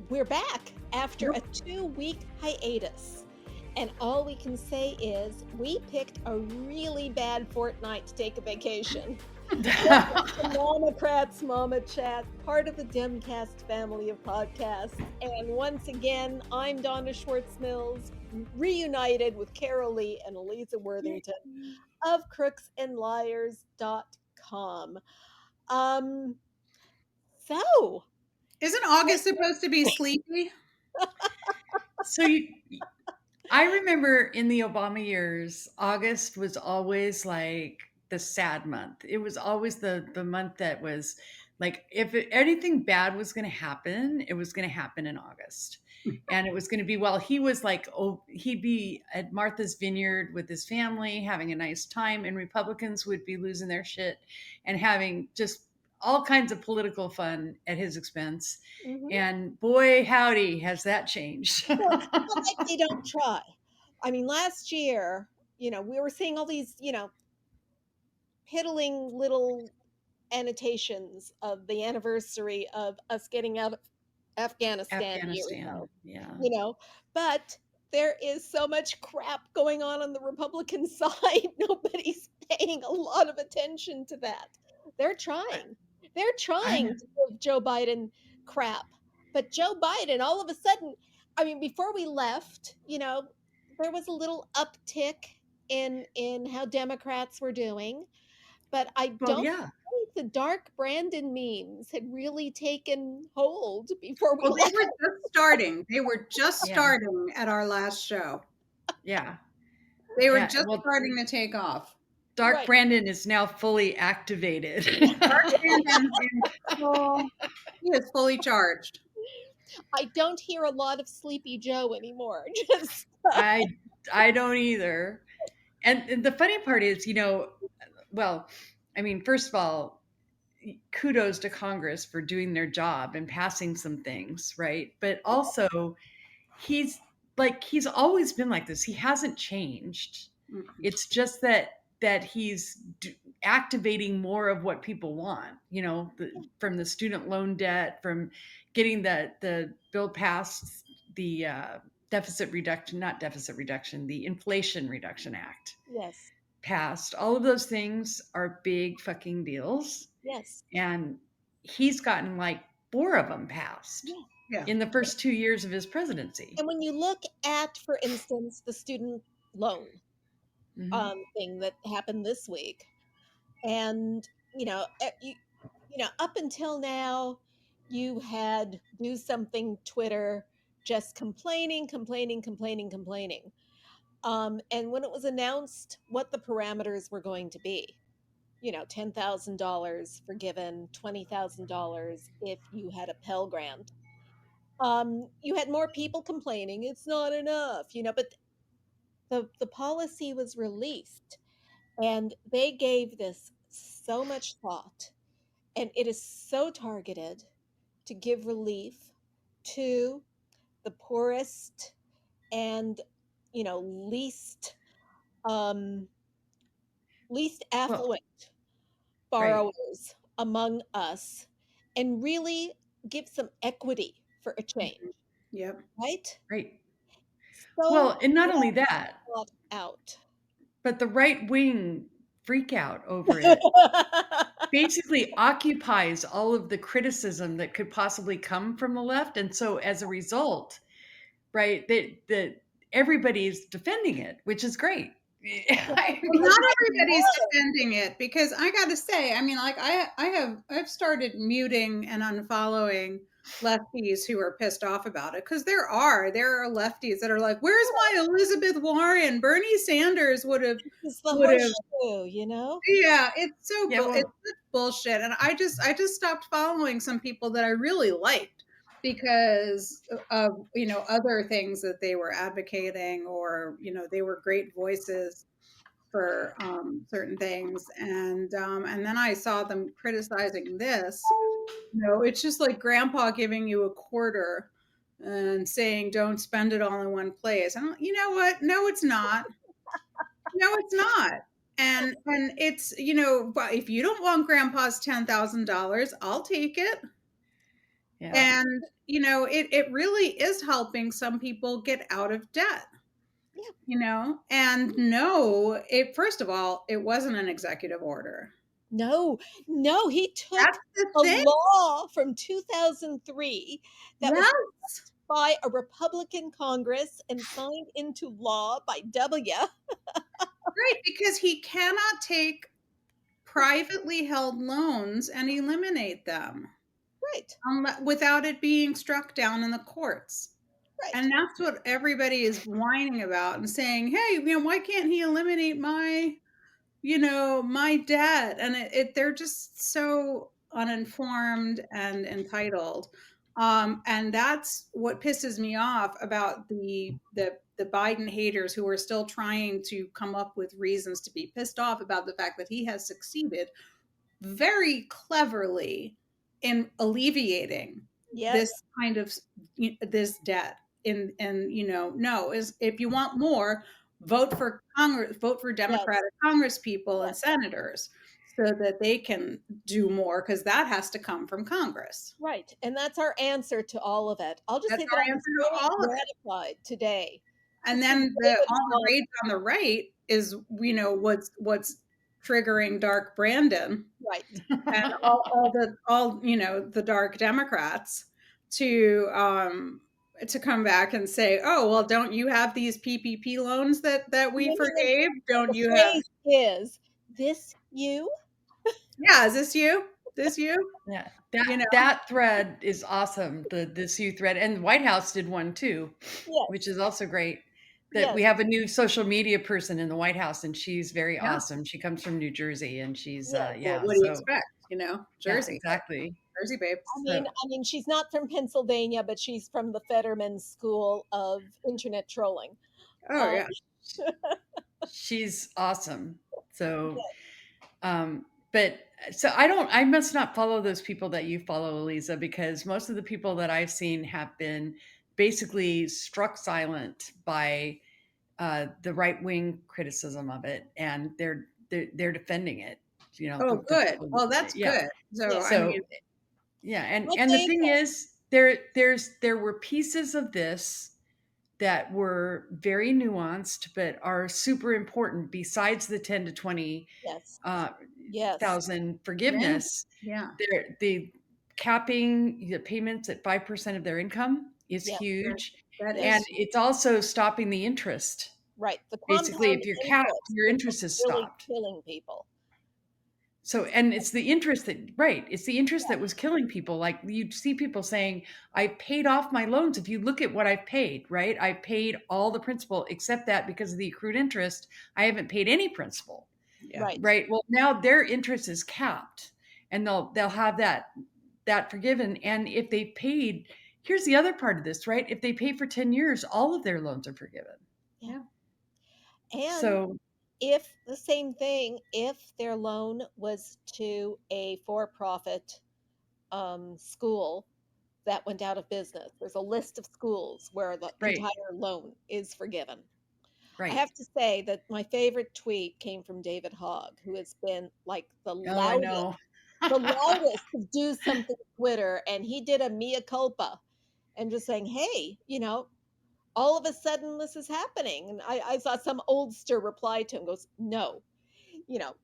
We're back after a 2-week hiatus. And all we can say is we picked a really bad fortnight to take a vacation. MOMocrats MOMochat, part of the DemCast family of podcasts. And once again, I'm Donna Schwartz Mills, reunited with Karoli and Aliza Worthington of crooksandliars.com. Um, so, Isn't August supposed to be sleepy? I remember in the Obama years, August was always like the sad month. It was always the month that was like, if anything bad was going to happen, it was going to happen in August. And it was going to be, well, he was like, oh, he'd be at Martha's Vineyard with his family, having a nice time, and Republicans would be losing their shit and having just all kinds of political fun at his expense. And boy, howdy, has that changed. well, it's not like they don't try. I mean, last year, we were seeing all these, piddling little annotations of the anniversary of us getting out of Afghanistan years ago, Yeah. but there is so much crap going on the Republican side. Nobody's paying a lot of attention to that. They're trying. They're trying to give Joe Biden crap. But Joe Biden, all of a sudden, I mean, before we left, there was a little uptick in how Democrats were doing. But I don't think the dark Brandon memes had really taken hold before we left. They were just starting. They were just starting at our last show. Yeah. They were just starting to take off. Dark Brandon is now fully activated. Dark Brandon he is fully charged. I don't hear a lot of Sleepy Joe anymore. I don't either. And the funny part is, well, I mean, first of all, kudos to Congress for doing their job and passing some things, right? But also, he's always been like this. He hasn't changed. Mm-hmm. It's just that he's activating more of what people want, from the student loan debt, from getting the bill passed, the the Inflation Reduction Act. Yes. Passed. All of those things are big fucking deals. Yes. And he's gotten like 4 of them passed in the first 2 years of his presidency. And when you look at, for instance, the student loan thing that happened this week, and up until now, you had Do Something Twitter just complaining. And when it was announced what the parameters were going to be, $10,000 forgiven, $20,000 if you had a Pell Grant, you had more people complaining it's not enough, but the policy was released, and they gave this so much thought, and it is so targeted to give relief to the poorest and least affluent borrowers among us, and really give some equity for a change. Yep. Right. So well, and not only that, out, but the right wing freak out over it basically occupies all of the criticism that could possibly come from the left, and so as a result, that everybody's defending it, which is great. Not everybody's defending it, because I got to say, I mean, like I've started muting and unfollowing lefties who are pissed off about it, because there are lefties that are like, where's my Elizabeth Warren? Bernie Sanders would have, yeah, it's so it's bullshit. And I just stopped following some people that I really liked because of other things that they were advocating, or they were great voices for certain things, and then I saw them criticizing this. It's just like grandpa giving you a quarter and saying don't spend it all in one place. And you know what? No, it's not. No, it's not. And it's if you don't want grandpa's $10,000, I'll take it. Yeah. And it really is helping some people get out of debt. Yeah. And no, first of all, it wasn't an executive order. No, he took That's the a thing. law from 2003 that was Yes. by a Republican Congress and signed into law by W. Right, because he cannot take privately held loans and eliminate them Right, without it being struck down in the courts. right. And that's what everybody is whining about and saying, hey, why can't he eliminate my debt? And they're just so uninformed and entitled. And that's what pisses me off about the Biden haters who are still trying to come up with reasons to be pissed off about the fact that he has succeeded very cleverly in alleviating this Yes, kind of this debt. No, is if you want more, vote for Congress, vote for yes, Democratic Congress people and yes. senators so that they can do more, because that has to come from Congress. Right. And that's our answer to all of it. I'll just That's say that our I was answer to very all of it. gratified today to And see then David all the Hogg. rage on the right is, what's triggering Dark Brandon Right. and all the dark Democrats to come back and say, oh, well, don't you have these PPP loans that we No, no, no. forgave? Don't The you have? phrase is this you? Yeah, is this you? This you? Yeah, You know? that thread is awesome. The Sue thread, and the White House did one too, Yes. which is also great. That we Yes. have a new social media person in the White House, and she's very Yeah. awesome. She comes from New Jersey, and she's Yes. Well, yeah. what do you So expect? yeah, Jersey, exactly. Jersey babe. So I mean, she's not from Pennsylvania, but she's from the Fetterman School of Internet Trolling. Oh Um, yeah. she's awesome. So, yes, but so I must not follow those people that you follow, Aliza, because most of the people that I've seen have been basically struck silent by the right wing criticism of it, and they're defending it. Oh, The good. people, Well, that's yeah. good. So yes. I mean, So yeah, What and the they thing is, there were pieces of this that were very nuanced, but are super important. Besides the 10 to 20 yes. uh, Yes. thousand man, forgiveness, yeah, the capping the payments at 5% of their income is Yes. huge, that Yes. and is it's also stopping the interest. Right. The Basically, compound if you're capped, interest your is interest what's is really stopped. killing people. So, and it's the interest that, right, it's the interest that was killing people. Like you see people saying, I paid off my loans. If you look at what I've paid, right, I paid all the principal except that because of the accrued interest, I haven't paid any principal, yeah. Right. right? Well, now their interest is capped, and they'll have that forgiven. And if they paid, here's the other part of this, right? If they pay for 10 years, all of their loans are forgiven. Yeah. And So, if the same thing, if their loan was to a for-profit school that went out of business, there's a list of schools where the right, entire loan is forgiven. I right. have to say that my favorite tweet came from David Hogg, who has been like Oh, I know. the loudest to do something on Twitter, and he did a mea culpa and just saying, hey, all of a sudden this is happening. And I saw some oldster reply to him, goes, no, you know,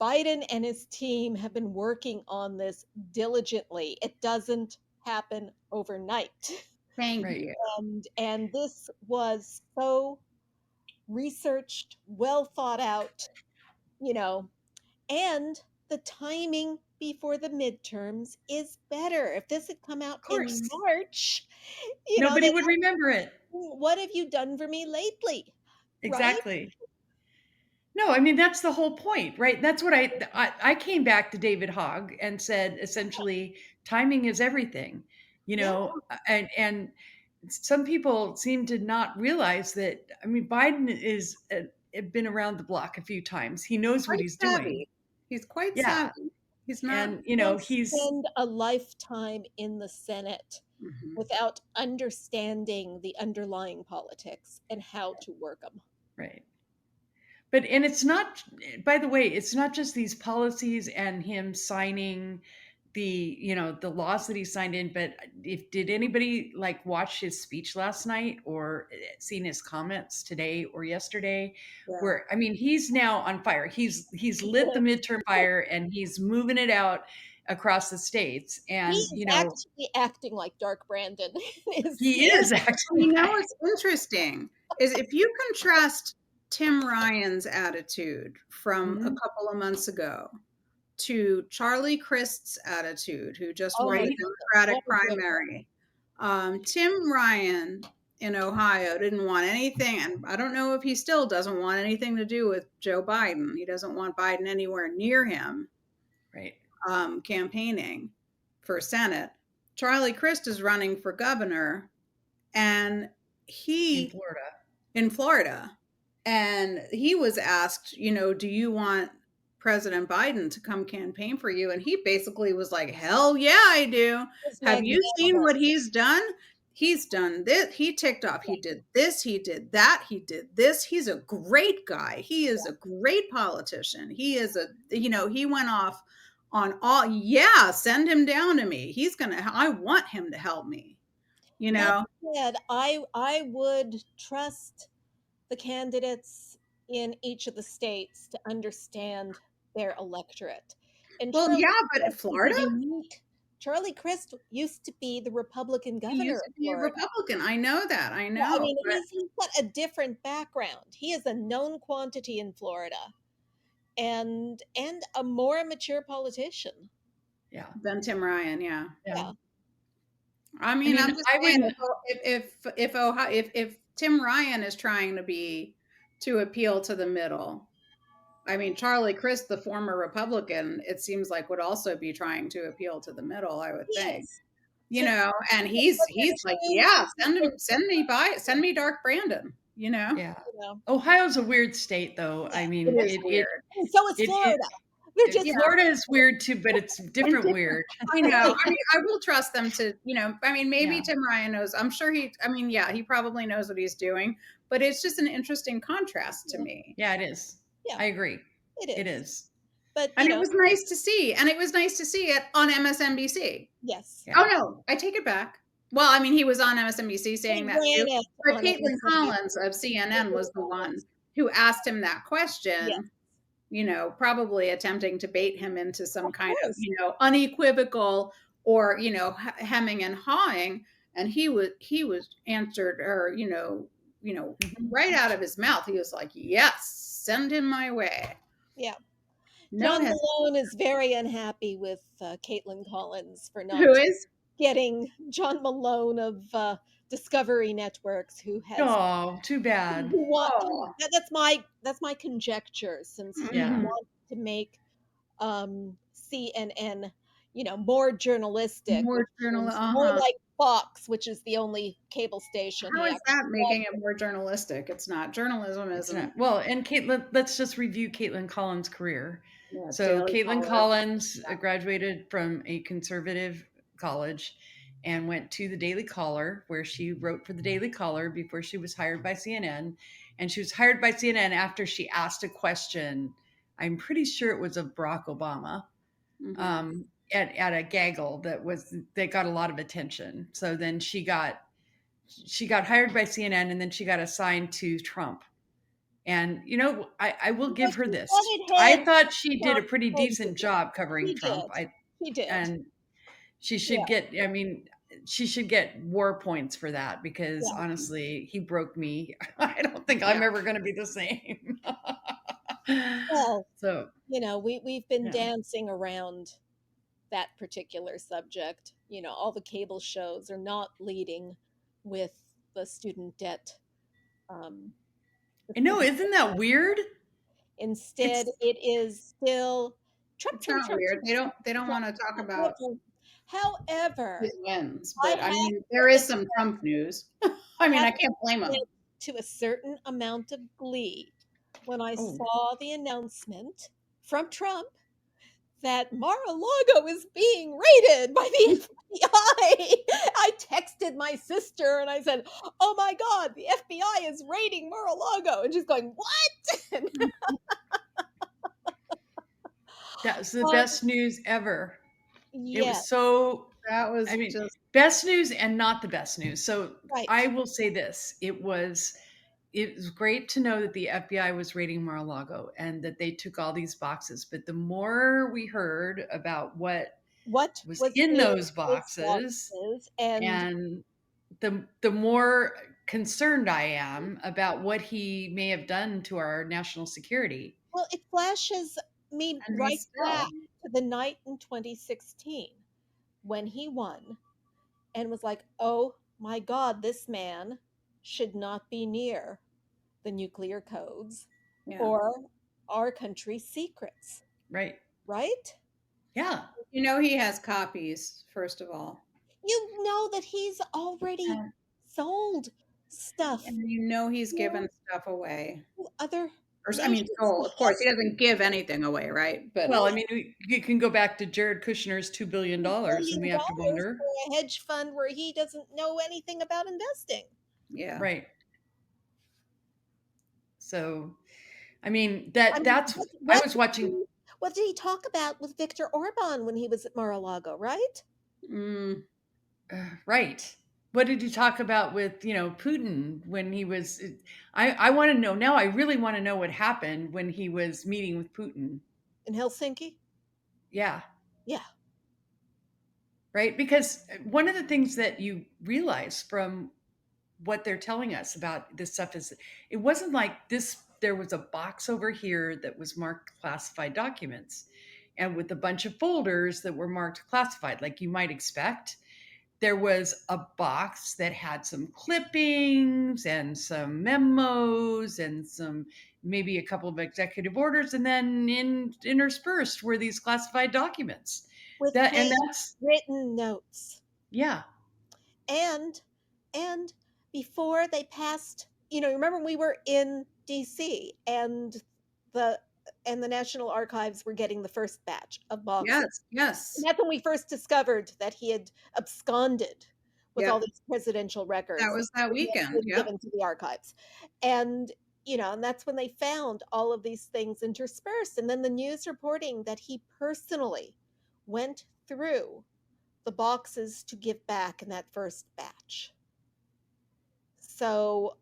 Biden and his team have been working on this diligently. It doesn't happen overnight. Thank Right. you. And this was so researched, well thought out, you know, and the timing before the midterms is better. If this had come out Of in course. March, Nobody they would remember it. what have you done for me lately? Right? Exactly. No, I mean that's the whole point, right? That's what I came back to David Hogg and said essentially timing is everything, Yeah. and some people seem to not realize that. I mean, Biden is been around the block a few times. He knows what Quite he's doing. savvy. He's quite Yeah, savvy. He's not. and Can't he's spend a lifetime in the Senate Mhm. without understanding the underlying politics and how to work them. right. But and it's not. By the way, it's not just these policies and him signing the laws that he signed in, but did anybody like watch his speech last night or seen his comments today or yesterday? Yeah. Where, I mean, he's now on fire. He's lit the midterm fire and he's moving it out across the states. And He's actually acting like Dark Brandon. he is actually. What's interesting is if you contrast Tim Ryan's attitude from a couple of months ago to Charlie Crist's attitude, who just won the Democratic primary. Tim Ryan in Ohio didn't want anything, and I don't know if he still doesn't want anything to do with Joe Biden. He doesn't want Biden anywhere near him, right? Campaigning for Senate. Charlie Crist is running for governor, and he in Florida, and he was asked, do you want President Biden to come campaign for you? And he basically was like, hell yeah, I do. Have you seen what he's done? He's done this. He ticked off. He did this. He did that. He did this. He's a great guy. He is a great politician. He is he went off on all. Yeah, send him down to me. I want him to help me. That said, I would trust the candidates in each of the states to understand their electorate. And but in Florida, Charlie Crist used to be the Republican governor. He used to be a Republican. I know that. I know. I mean, he's got a different background. He is a known quantity in Florida, and a more mature politician. Yeah, than Tim Ryan. Yeah. I mean, I'm just saying, if Tim Ryan is trying to appeal to the middle, I mean, Charlie Crist, the former Republican, it seems like would also be trying to appeal to the middle, I would think. And he's like, yeah, send me Dark Brandon, Yeah. Ohio's a weird state, though. I mean, it is weird. And so is Florida. Florida is weird too, but it's different weird. I know. I mean, I will trust them to, maybe Tim Ryan knows. I'm sure he probably knows what he's doing, but it's just an interesting contrast to me. Yeah, it is. Yeah. I agree. It is. But it was nice to see. And it was nice to see it on MSNBC. Yes. Yeah. Oh, no, I take it back. Well, I mean, he was on MSNBC saying that too. But Caitlin Collins of CNN was the one who asked him that question, probably attempting to bait him into some kind of, unequivocal or, hemming and hawing. And he was answered her, right out of his mouth. He was like, yes, send him my way. Yeah. John Malone is very unhappy with Caitlin Collins for not getting John Malone of Discovery Networks, who has too bad. That's my conjecture, since he wants to make CNN more journalistic, more like Fox, which is the only cable station. How is that making it more journalistic? It's not. Journalism isn't. Well, and let's just review Caitlin Collins' career. Yeah, so Caitlin Collins graduated from a conservative college and went to the Daily Caller, where she wrote for the Daily Caller before she was hired by CNN. And she was hired by CNN after she asked a question. I'm pretty sure it was of Barack Obama. At a gaggle that got a lot of attention. So then she got hired by CNN, and then she got assigned to Trump. And I will give her this. I thought she did a pretty decent job covering Trump. She did. And she should get, she should get war points for that, because honestly, he broke me. I don't think I'm ever going to be the same. Well, so we've been dancing around that particular subject. All the cable shows are not leading with the student debt. I know, isn't that weird? Instead, it is still Trump. It's not weird. They don't want to talk about. However, his wins, but I mean, there is some Trump news. I mean, I can't blame him. To a certain amount of glee when I saw the announcement from Trump that Mar-a-Lago is being raided by the FBI. I texted my sister and I said, "Oh my God, the FBI is raiding Mar-a-Lago," and she's going, "What?" That's the best news ever. It was Yes, so, That was I mean, just best news and not the best news. So I right. will say this. It was great to know that the FBI was raiding Mar-a-Lago and that they took all these boxes. But the more we heard about what What was was in in those those boxes, boxes? And and the more concerned I am about what he may have done to our national security. well, it flashes me and may right back still. to the night in 2016 when he won and was like, oh my God, this man should not be near the nuclear codes Yeah. or our country's secrets, Right. right? Yeah. You know he has copies, first of all. You know that he's already Um, sold stuff And you know he's to given stuff away. other Or I mean, nations. sold. Of course, he doesn't give anything away, right? But well, I No, mean, you can go back to Jared Kushner's $2 billion, and we have to $1 billion wonder. for a hedge fund where he doesn't know anything about investing. yeah. Right. So, I mean, I mean, that's I was watching. what did he talk about with Viktor Orban when he was at Mar-a-Lago, right? Mm, Right. What did you talk about with, Putin when he was? I want to know now. I really want to know what happened when he was meeting with Putin. In Helsinki? Yeah. Yeah. Right. Because one of the things that you realize from what they're telling us about this stuff is it wasn't like this. There was a box over here that was marked classified documents, and with a bunch of folders that were marked classified, like you might expect. There was a box that had some clippings and some memos and some maybe a couple of executive orders, and then interspersed were these classified documents. With That's handwritten notes. yeah, And and before they passed, remember we were in DC the the National Archives were getting the first batch of boxes. yes, yes. And that's when we first discovered that he had absconded with all Yep. these presidential That records was that that he weekend. had been Yep. given to the archives. And and that's when they found all of these things interspersed. And then the news reporting that he personally went through the boxes to give back in that first batch. So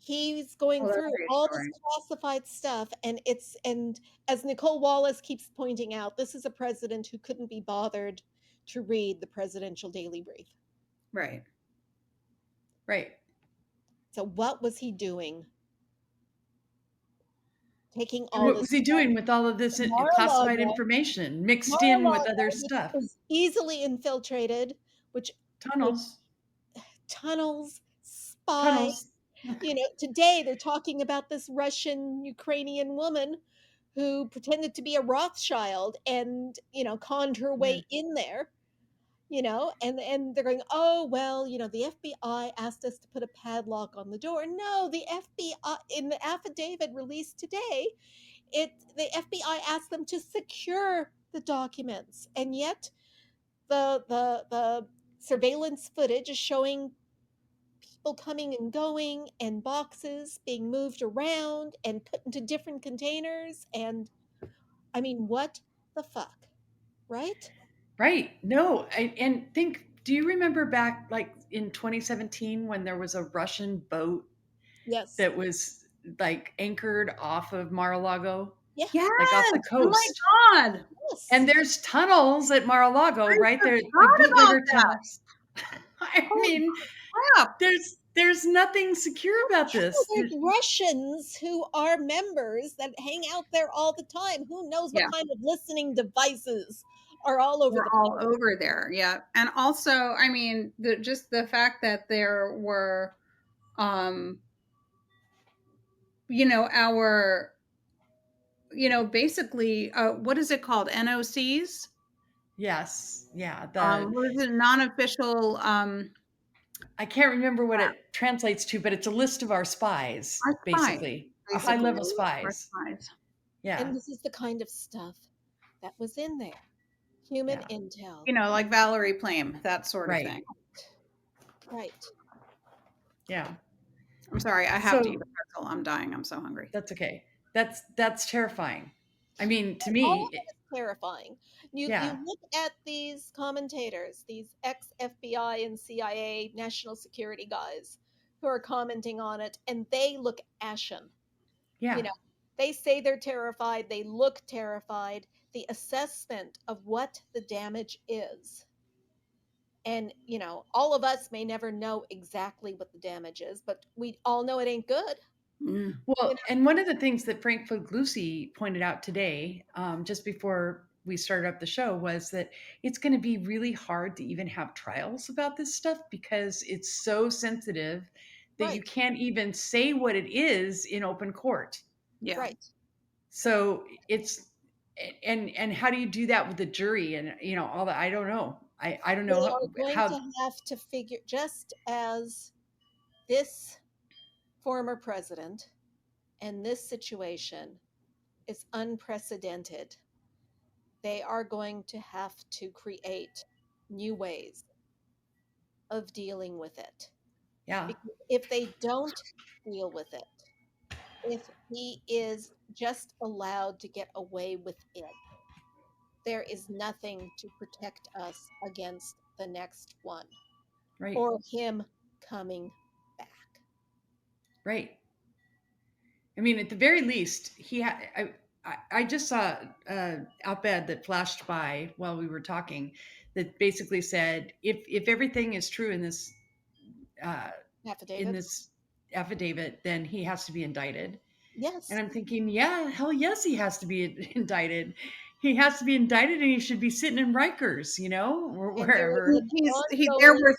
he's going Oh, that's through all this reassuring. classified stuff, and as Nicole Wallace keeps pointing out, this is a president who couldn't be bothered to read the presidential daily brief. Right. right. So what was he doing? Taking And all what this was he stuff doing with all of this to classified Mar-a-Lago, information mixed in with other Mar-a-Lago, which stuff? is easily infiltrated, which Tunnels, tunnels, spy. tunnels. Today they're talking about this Russian Ukrainian woman who pretended to be a Rothschild and, conned her Yeah. way in there, and they're going, oh, well, the FBI asked us to put a padlock on the door. No, the FBI, in the affidavit released today, the FBI asked them to secure the documents. And yet the surveillance footage is showing people coming and going and boxes being moved around and put into different containers. And I mean, what the fuck, right? Right. No, and do you remember back like in 2017 when there was a Russian boat Yes. that was like anchored off of Mar-a-Lago, Yeah. Yes. like off the Oh my coast? God. Yes. And there's tunnels at Mar-a-Lago, I right there, the forgot about bootlegger that. tunnels. I Holy mean, crap. there's nothing secure about Well, this. there's Russians who are members that hang out there all the time. Who knows what Yeah. kind of listening devices are all over We're the all place? over there. Yeah. And also, I mean, just the fact that there were, um, our, basically, what is it called? NOCs? Yes, yeah. What is it? Non-official, I can't remember what it translates to, but it's a list of our spies, our spies, basically, a high basically. level Our spies. spies. Yeah, And this is the kind of stuff that was in there. Human yeah. intel. Like Valerie Plame, that sort of Right. thing. Right. Yeah. I'm sorry, I have to eat So a pretzel. I'm dying. I'm so hungry. that's okay. That's terrifying. I mean, to All me, of it is terrifying. You Yeah. look at these commentators, these ex-FBI and CIA national security guys who are commenting on it, and they look ashen. You Yeah. know, they say they're terrified, they look terrified. The assessment of what the damage is, and all of us may never know exactly what the damage is, but we all know it ain't good. You Well, know, and one of the things that Frank Foglisi pointed out today, just before we started up the show, was that it's going to be really hard to even have trials about this stuff because it's so sensitive that you right, can't even say what it is in open court. Yeah. right. So it's and how do you do that with the jury and all that? I don't know. I don't know They are going how to have to figure, just as this former president and this situation is unprecedented, they are going to have to create new ways of dealing with it. yeah, Because if they don't deal with it, if he is just allowed to get away with it, there is nothing to protect us against the next one right, or him coming back. right. I mean, at the very least, he had. I just saw op-ed that flashed by while we were talking that basically said if everything is true uh, in Affidavits? this affidavit, then he has to be indicted. And Yes. I'm thinking, yeah, hell yes, he has to be indicted. He has to be indicted, and he should be sitting in Rikers, or And there is wherever. an There ongoing. were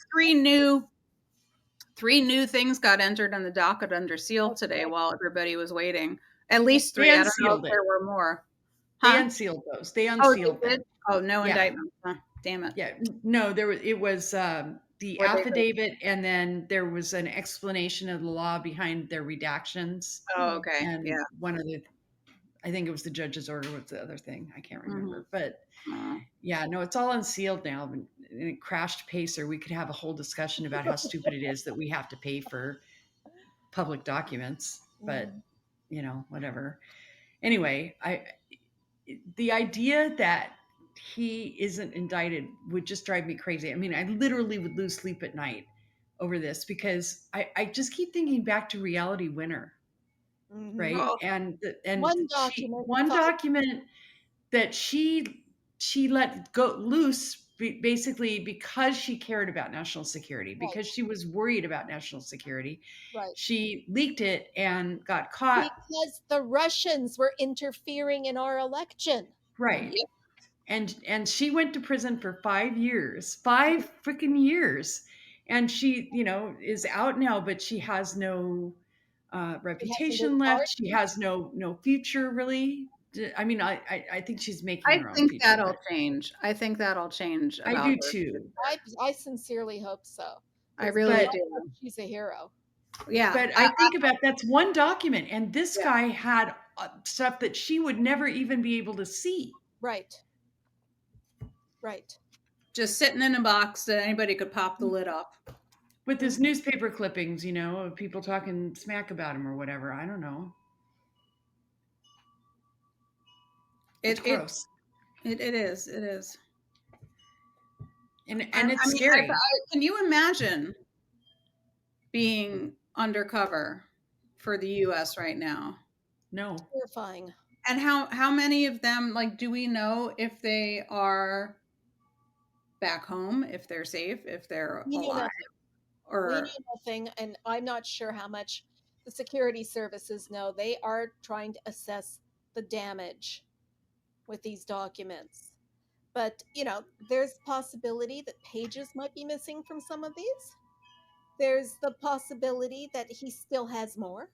three new things got entered on the docket under seal today Okay. while everybody was waiting. At Yes. least They three. I don't know if unsealed it. there were more. They Huh? unsealed those. They Oh, unsealed they did? them. Oh, no Yeah. indictment. Huh, damn it. Yeah, no, there was it was the Or they heard. affidavit, and then there was an explanation of the law behind their redactions, Oh, okay. and Yeah. one of the, I think it was the judge's order was the other thing. I can't Mm-hmm. remember, but yeah, no, it's all unsealed now. And it crashed Pacer. We could have a whole discussion about how stupid it is that we have to pay for public documents, but Mhm. whatever. Anyway, the idea that he isn't indicted would just drive me crazy. I mean, I literally would lose sleep at night over this because I just keep thinking back to Reality Winner, Mhm. right? Oh, And One she document, one 5. document that she let go loose basically because she cared about national security, Right, because she was worried about national security. right. She leaked it and got caught. Because the Russians were interfering in our election. Right. yep. And she went to prison for 5 years, 5 freaking years, and she is out now, but she has no It hasn't been reputation left. She charged. has no future really. I mean, I think she's making I her own think future, that'll but change. I think that'll change I about do her. too. I sincerely hope so. I 'Cause really But I do. hope she's a hero. Yeah. but I think about, that's one document, and this Yeah. guy had stuff that she would never even be able to see. Right, right. Just sitting in a box that anybody could pop the lid off. With his Mhm. newspaper clippings, of people talking smack about him or whatever. I don't know. It's It it gross. it is. It is. And I it's mean, scary. can you imagine being undercover for the U.S. right now? No. Terrifying. And how many of them, like, do we know if they are back home, if they're safe, if they're We know alive, nothing. We or know nothing, and I'm not sure how much the security services know. They are trying to assess the damage with these documents. But, there's possibility that pages might be missing from some of these. There's the possibility that he still has more.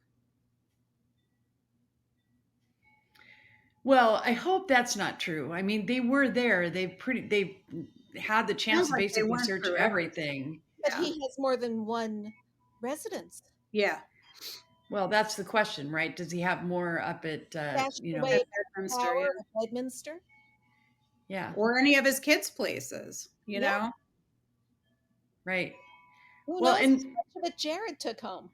Well, I hope that's not true. I mean, they were there. They had the chance sounds to like they basically went search through everything. everything. But Yeah. he has more than one residence Yeah. Well, that's the question, right? Does he have more up at stashed At away at Bedminster, Tower yeah. of Bedminster. yeah, Or any of his kids' places, you Yeah. know? right. Who Well, knows how and much of it Jared took home?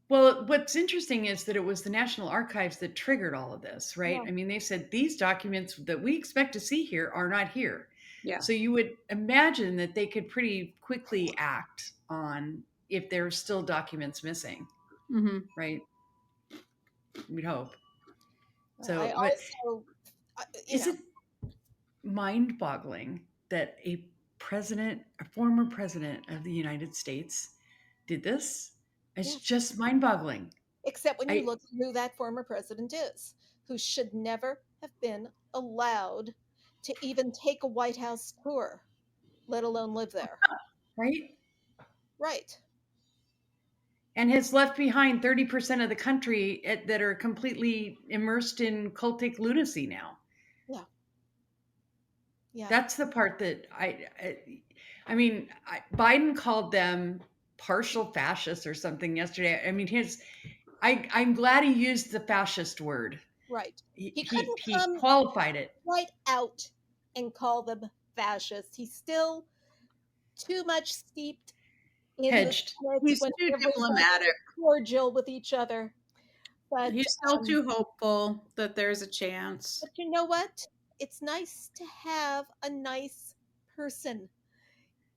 Well, what's interesting is that it was the National Archives that triggered all of this, right? Yeah. I mean, they said these documents that we expect to see here are not here. Yeah. So you would imagine that they could pretty quickly act on if there's still documents missing, Mm-hmm. right? We'd hope. I So, but also, is it mind-boggling that a former president of the United States did this? It's yes. just mind-boggling. Except when you I look at who that former president is, who should never have been allowed to even take a White House tour, let alone live there. right? Right. And has left behind 30% of the country that are completely immersed in cultic lunacy now. Yeah. Yeah. That's the part that I mean, Biden called them partial fascists or something yesterday. I mean, I'm glad he used the fascist word. Right. He He couldn't come qualified it. right out and call them fascists. He's still too much steeped in the Hedged. He's when too everybody diplomatic. is cordial with each other. But He's still too hopeful that there's a chance. but you know what? It's nice to have a nice person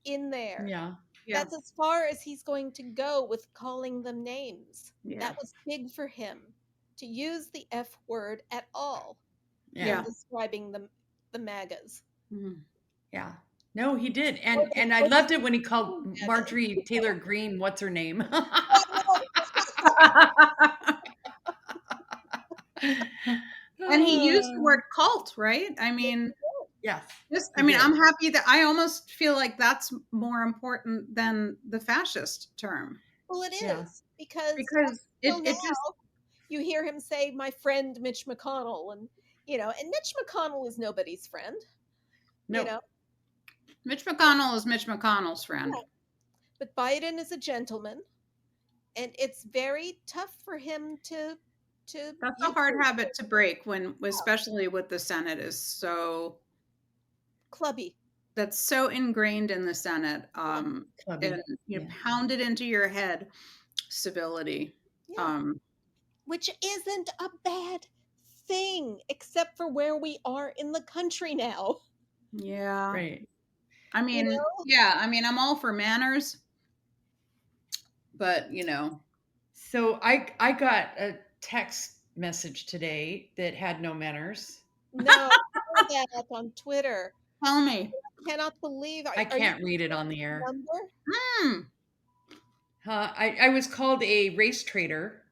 in there. Yeah. Yeah. That's as far as he's going to go with calling them names. Yeah. That was big for him to use the F word at all Yeah. in describing the MAGAs. Mhm. Yeah. No, he did. And I loved it when he called Marjorie Taylor Greene, what's her name? And he used the word cult, right? I mean, yes. I mean, I'm happy that I almost feel like that's more important than the fascist term. Well, it is Yeah. because it now just you hear him say, "My friend Mitch McConnell," and and Mitch McConnell is nobody's friend. No. You know, Mitch McConnell is Mitch McConnell's friend. Yeah. But Biden is a gentleman, and it's very tough for him to. That's a hard habit to break when, especially with the Senate, is so clubby. That's so ingrained in the Senate, and pounded into your head civility. Yeah. Which isn't a bad thing, except for where we are in the country now. Yeah. Right. I mean, yeah, I mean, I'm all for manners, but So I got a text message today that had no manners. No, I saw that on Twitter. Tell me. I cannot believe. I can't read it on the air. I was called a race traitor,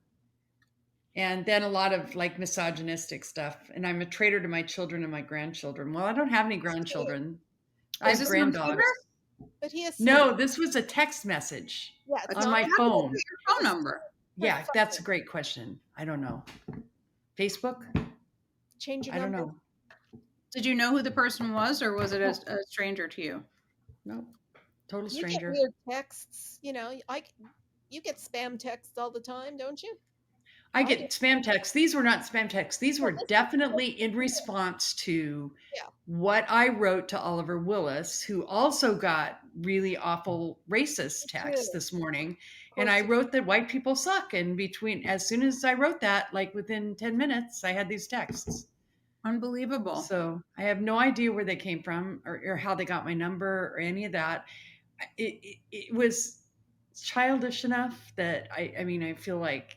and then a lot of like misogynistic stuff. And I'm a traitor to my children and my grandchildren. Well, I don't have any grandchildren. I have granddogs. But No, this was a text message on my phone. Your phone number. Yeah, that's a great question. I don't know. Facebook? Change your I don't number. know. Did you know who the person was, or was it a stranger to you? No, total stranger. You get weird texts. You get spam texts all the time, don't you? I get spam texts. These were not spam texts. These were definitely in response to what I wrote to Oliver Willis, who also got really awful racist texts this morning. And I wrote that white people suck. And as soon as I wrote that, like within 10 minutes, I had these texts. Unbelievable. So I have no idea where they came from or how they got my number or any of that. It was childish enough that I feel like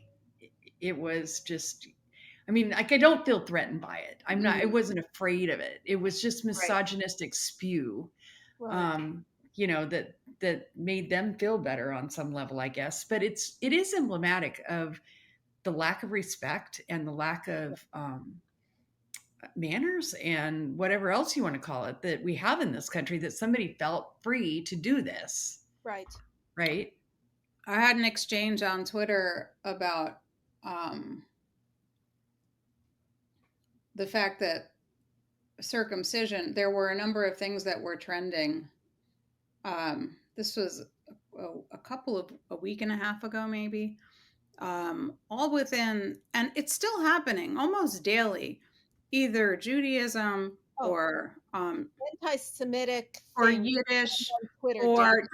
it was just, I don't feel threatened by it. I wasn't afraid of it. It was just misogynistic spew, that made them feel better on some level, I guess. But it is emblematic of the lack of respect and the lack of manners and whatever else you want to call it that we have in this country, that somebody felt free to do this. Right. I had an exchange on Twitter about the fact that circumcision, there were a number of things that were trending. This was a week and a half ago, maybe, all within, and it's still happening almost daily, either Judaism or anti-Semitic or Yiddish or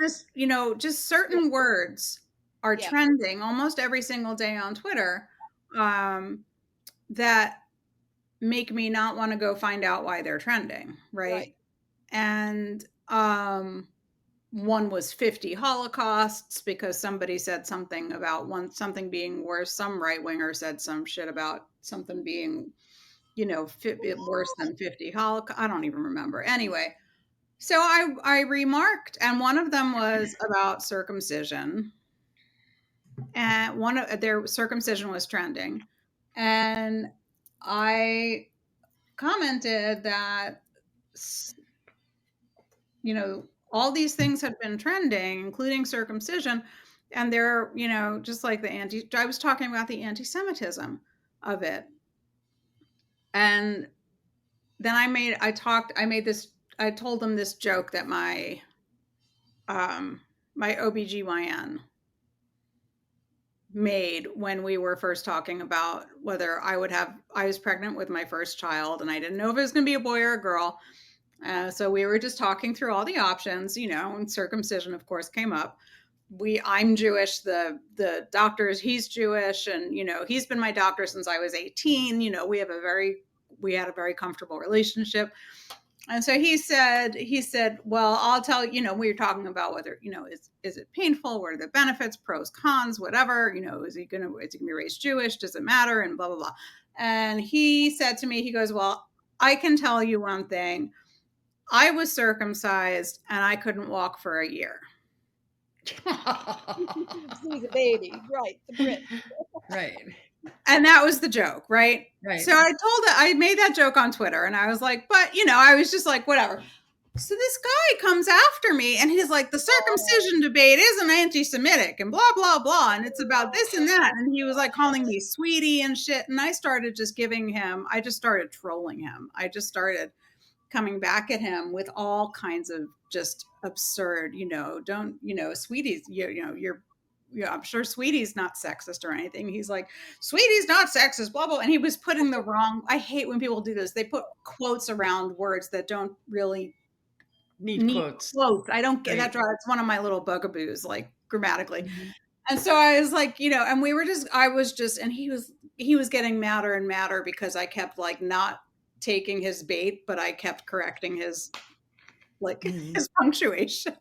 just certain words are trending almost every single day on Twitter, that make me not want to go find out why they're trending, right? And one was 50 Holocausts because somebody said something about something being worse. Some right winger said some shit about something being, worse than 50 Holocaust. I don't even remember. Anyway, so I remarked, and one of them was about circumcision, and one of their circumcision was trending, and I commented that, all these things had been trending, including circumcision, and they're, just like I was talking about the anti-Semitism of it. And then I told them this joke that my OBGYN made when we were first talking about whether I was pregnant with my first child, and I didn't know if it was going to be a boy or a girl. So we were just talking through all the options, and circumcision, of course, came up. I'm Jewish, the doctors, he's Jewish, and, he's been my doctor since I was 18. We had a very comfortable relationship. And so he said, well, I'll tell you, we were talking about whether, is it painful? What are the benefits, pros, cons, whatever, is he going to be raised Jewish? Does it matter? And blah, blah, blah. And he said to me, he goes, well, I can tell you one thing. I was circumcised and I couldn't walk for a year. He's a baby, right? The Brit. Right. And that was the joke, right? Right. So I made that joke on Twitter, and I was like, but I was just like, whatever. So this guy comes after me, and he's like, the circumcision debate isn't anti-Semitic, and blah, blah, blah, and it's about this and that. And he was like calling me sweetie and shit. And I started just started trolling him. I just started coming back at him with all kinds of just absurd, sweeties, I'm sure Sweetie's not sexist or anything. He's like, Sweetie's not sexist, blah, blah. And he was putting I hate when people do this. They put quotes around words that don't really need quotes. I don't get that. It's one of my little bugaboos, like grammatically. Mm-hmm. And so I was like, and and he was getting madder and madder because I kept like not taking his bait, but I kept correcting his his punctuation.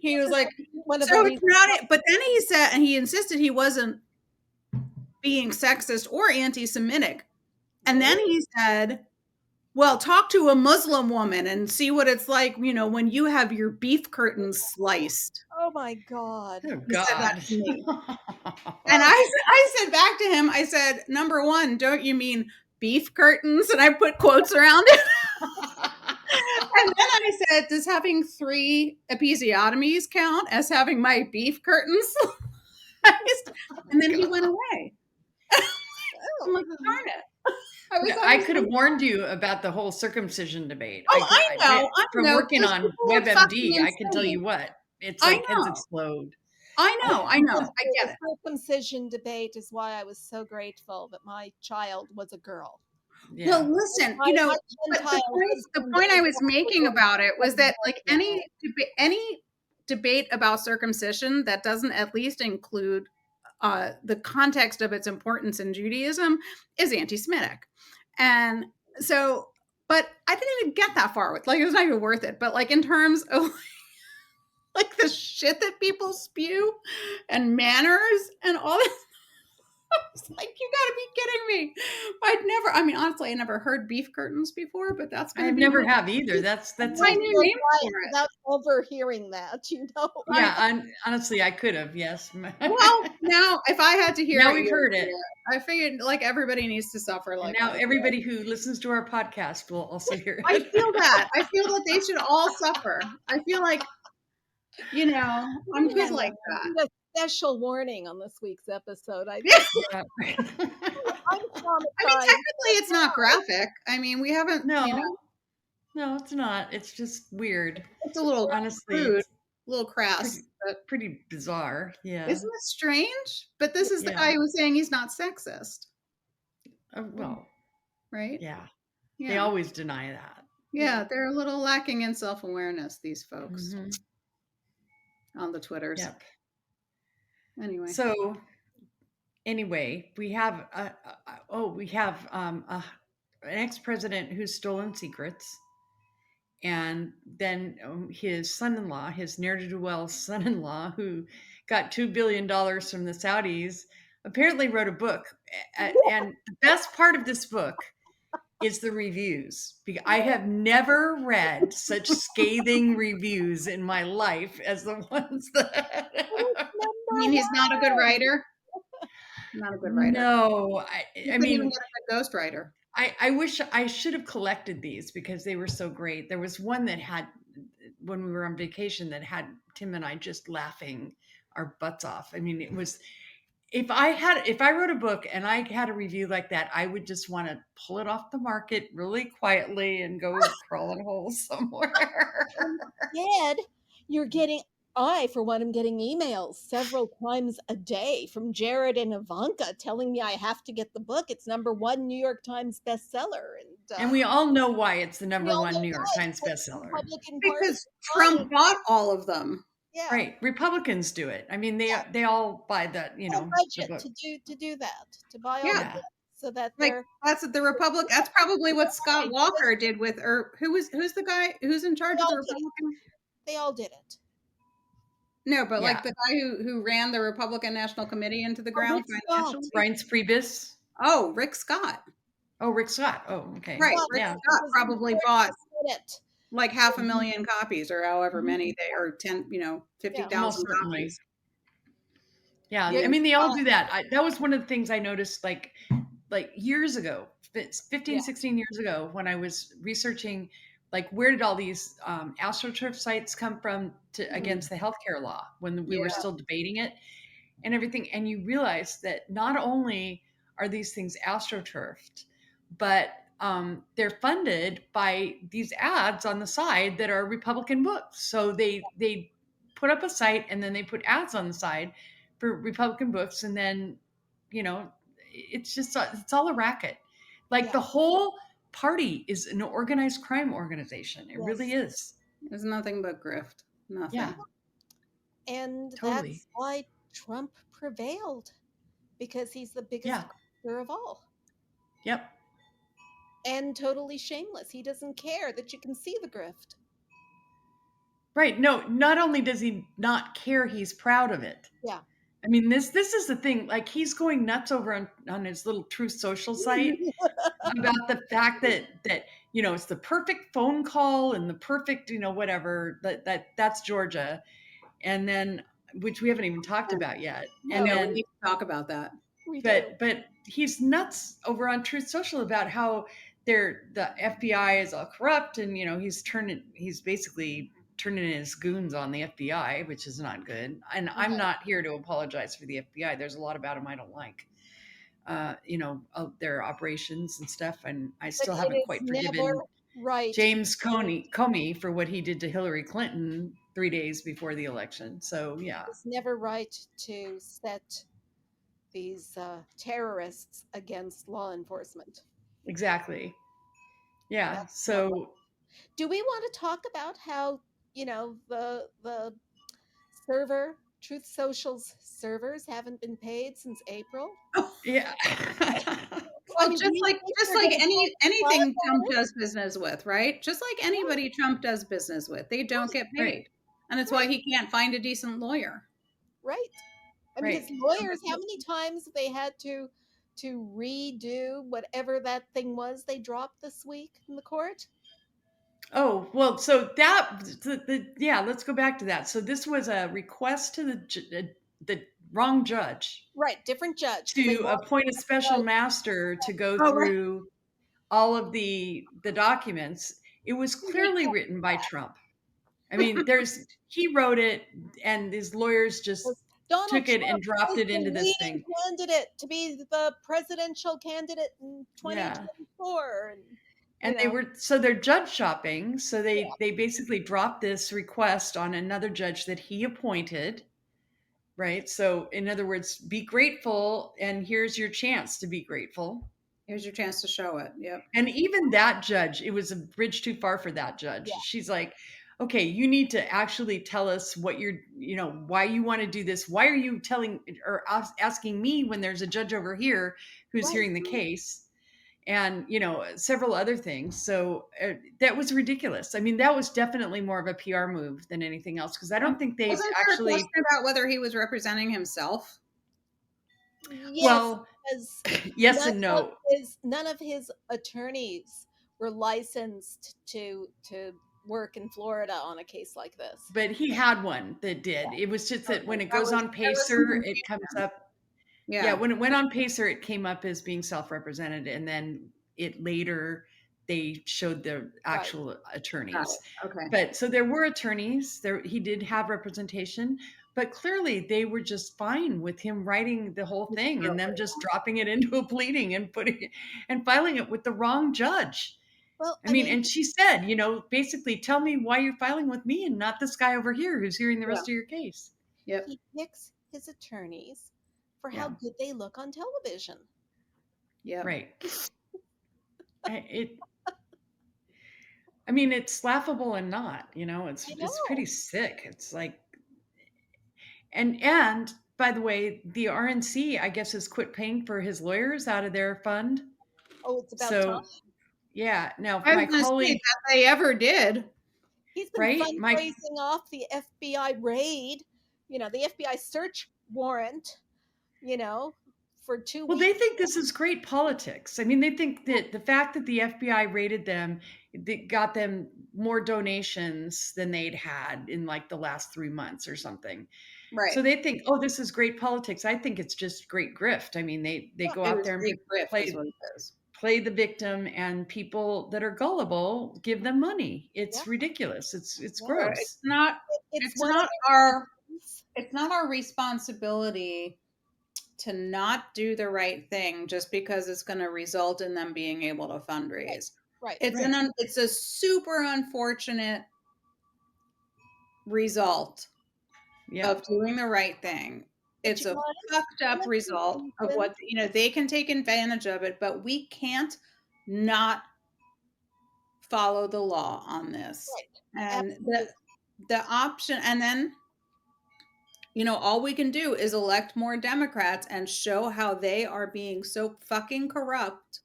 He was like, so it's not it. But then he said, and he insisted he wasn't being sexist or anti-Semitic. And then he said, well, talk to a Muslim woman and see what it's like, when you have your beef curtains sliced. Oh my God. Oh God. He said that to me. And I said back to him, I said, number one, don't you mean beef curtains? And I put quotes around it. And then I said, does having 3 episiotomies count as having my beef curtains? And then he went away. I'm like, darn it. I could have warned you about the whole circumcision debate. Oh, I know. From working on WebMD, I can tell you what. It's like heads explode. I know. I get it. The circumcision debate is why I was so grateful that my child was a girl. Yeah. Well, listen, but the point I was making about it was that like any debate about circumcision that doesn't at least include the context of its importance in Judaism is anti-Semitic. And so, but I didn't even get that far with, it was not even worth it. But like in terms of like the shit that people spew and manners and all this, I was like, you gotta be kidding me. Honestly, I never heard beef curtains before, but that's I never have either. That's my new name for it. Without overhearing that, Yeah, honestly, I could have, yes. Well, now if I had to hear now we've heard it. I figured like everybody needs to suffer like now everybody who listens to our podcast will also hear it. I feel that they should all suffer. I feel like, I'm good like that. Special warning on this week's episode. I'm technically it's not graphic. We haven't. No, it's not. It's just weird. It's a little honestly, crude, a little crass, but pretty bizarre. Yeah, isn't it strange? But this is the guy who was saying he's not sexist. Well, right? Yeah, they always deny that. Yeah, they're a little lacking in self-awareness. These folks on the Twitters. Yep. Anyway. So anyway, we have an ex-president who's stolen secrets, and then his son-in-law, his ne'er-do-well son-in-law, who got $2 billion from the Saudis, apparently wrote a book. And the best part of this book is the reviews. Because I have never read such scathing reviews in my life as the ones that. You mean he's not a good writer? Not a good writer. No, I mean, even get a good ghostwriter. I wish I should have collected these because they were so great. There was one that had, when we were on vacation, that had Tim and I just laughing our butts off. I mean, it was, if I wrote a book and I had a review like that, I would just want to pull it off the market really quietly and go crawl in a hole somewhere. Instead, you're getting, I, for one, am getting emails several times a day from Jared and Ivanka telling me I have to get the book. It's #1 New York Times bestseller. And we all know why it's the we number all one know New York why. Times It's the bestseller. Republican Party Because Trump bought all of them. Yeah. Right. Republicans do it. I mean, they all buy that, you know, the budget book. to do that, to buy all Yeah. of it, so that Like they're that's the Republic. That's probably what Scott Walker did with, or who's the guy who's in charge of the Republican? they all did it. No, but Yeah. like the guy who ran the Republican National Committee into the ground Rick financially. Reince Priebus. Oh, Rick Scott. Oh, Rick Scott. Oh, okay. Right. Scott Rick was Scott probably bought did it. like 500,000 copies or however many they, or 10, 50,000 Almost certainly. copies. Yeah. Yeah. I mean, they all do that. That was one of the things I noticed like years ago, 15, 16 years ago, when I was researching, like, where did all these AstroTurf sites come from against the healthcare law when we were still debating it and everything. And you realize that not only are these things AstroTurfed, but they're funded by these ads on the side that are Republican books. So they put up a site and then they put ads on the side for Republican books. And then, it's all a racket. Like the whole party is an organized crime organization. It really is. It's nothing but grift. Nothing. Yeah. And Totally. that's why Trump prevailed, because he's the biggest grifter of all. Yep. And totally shameless. He doesn't care that you can see the grift. Right. No, not only does he not care, he's proud of it. Yeah. I mean, this is the thing. Like, he's going nuts over on his little Truth Social site about the fact that it's the perfect phone call and the perfect whatever that's Georgia, and then which we haven't even talked about yet. And then we need to talk about that. But he's nuts over on Truth Social about how the FBI is all corrupt, and he's basically turning his goons on the FBI, which is not good. And I'm not here to apologize for the FBI. There's a lot about them I don't like. Their operations and stuff, and I still haven't quite forgiven James Comey for what he did to Hillary Clinton 3 days before the election. So yeah, it's never right to set these terrorists against law enforcement. Exactly. Yeah. So do we want to talk about how the Truth Social's servers haven't been paid since April? Yeah. Well, just like anything Trump does business with, right? Just like anybody Trump does business with, they don't get paid. Right. And it's why he can't find a decent lawyer. Right. I mean, his lawyers, how many times they had to redo whatever that thing was they dropped this week in the court? Oh, well, so let's go back to that. So this was a request to the wrong judge. Right, different judge. To appoint a special master to go through all of the documents. It was clearly written by Trump. I mean, he wrote it, and his lawyers just took it and dropped it into this thing. Candidate to be the presidential candidate in 2024. And they're judge shopping. So they basically dropped this request on another judge that he appointed. Right. So in other words, be grateful. And here's your chance to be grateful. Here's your chance to show it. Yep. And even that judge, it was a bridge too far for that judge. Yeah. She's like, okay, you need to actually tell us what you're, why you want to do this. Why are you telling or asking me when there's a judge over here who's Right. hearing the case? And, several other things. So that was ridiculous. I mean, that was definitely more of a PR move than anything else, because I don't think they've Wasn't there a actually, question about whether he was representing himself? Yes, well, because yes and no. none of his attorneys were licensed to work in Florida on a case like this. But he had one that did. It was just that when Okay, it goes on there was some Pacer, it comes confusion. up. Yeah, Yeah. when it went on Pacer, it came up as being self-represented, and then it later they showed the Right. actual Got attorneys. it. Okay. But so there were attorneys there. He did have representation, but clearly they were just fine with him writing the whole thing and them just dropping it into a pleading and putting it and filing it with the wrong judge. Well, I I mean, mean, and she said, basically tell me why you're filing with me and not this guy over here who's hearing the Yeah. rest of your case. Yep. he picks his attorneys for how Yeah. good they look on television. Yep. Right. It I mean, it's laughable and not, I it's pretty know. sick. It's like, and by the way, the RNC, I guess, has quit paying for his lawyers out of their fund. Oh, it's about time. So yeah, now I was my going to say colleague, that they ever did. He's been right? fundraising off the FBI raid, the FBI search warrant, you know, for 2 Well, they weeks. think this is great politics. I mean, they think that the fact that the FBI raided them, that got them more donations than they'd had in like the last 3 months or something. Right. So they think, oh, this is great politics. I think it's just great grift. I mean, they Yeah. go It out was there and great grift is play what it is. play the victim, and people that are gullible give them money. Yeah. It's ridiculous. It's Yeah. gross. It's It's one of not the things. our responsibility to not do the right thing just because it's going to result in them being able to Right. fundraise. Right. Right. It's a super unfortunate result Yeah. of doing the right thing. But It's you a guys, fucked one up of the result of reasons, what, they can take advantage of it, but we can't not follow the law on this. right, And absolutely. the option, and then, all we can do is elect more Democrats and show how they are being so fucking corrupt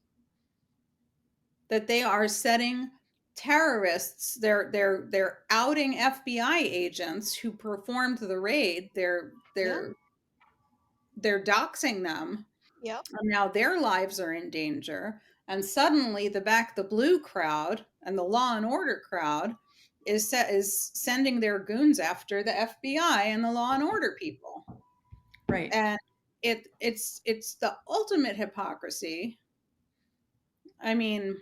that they are setting terrorists, they're outing FBI agents who performed the raid. Yeah. They're doxing them. Yep. And now their lives are in danger. And suddenly the Back the Blue crowd and the Law and Order crowd is sending their goons after the FBI and the Law and Order people. Right. And it's the ultimate hypocrisy. I mean,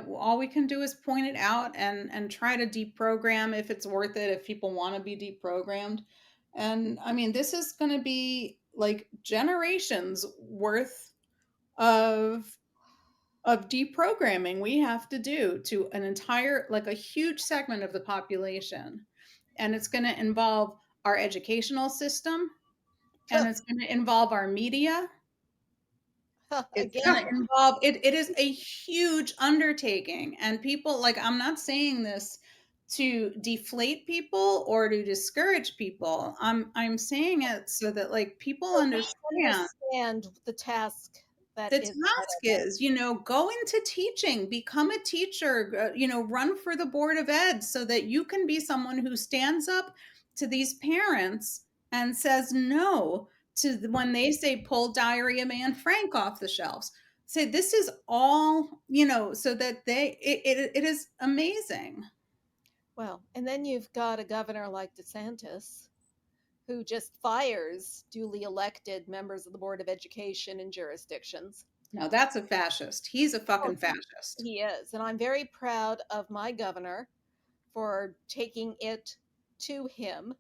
all we can do is point it out and try to deprogram if it's worth it, if people want to be deprogrammed. And I mean, this is going to be like generations worth of deprogramming we have to do to an entire, like a huge segment of the population. And it's going to involve our educational system, and it's going to involve our media. It's going to Again. involve it is a huge undertaking, and people, like, I'm not saying this to deflate people or to discourage people. I'm saying it so that, like, people So we understand understand the task that the is task ahead of us. is, go into teaching, become a teacher, run for the board of ed so that you can be someone who stands up to these parents and says no to when they say pull Diary of Anne Frank off the shelves. Say this is all, so that it is amazing. Well, and then you've got a governor like DeSantis who just fires duly elected members of the Board of Education in jurisdictions. No, that's a fascist. He's a Oh, fucking fascist. he is. And I'm very proud of my governor for taking it to him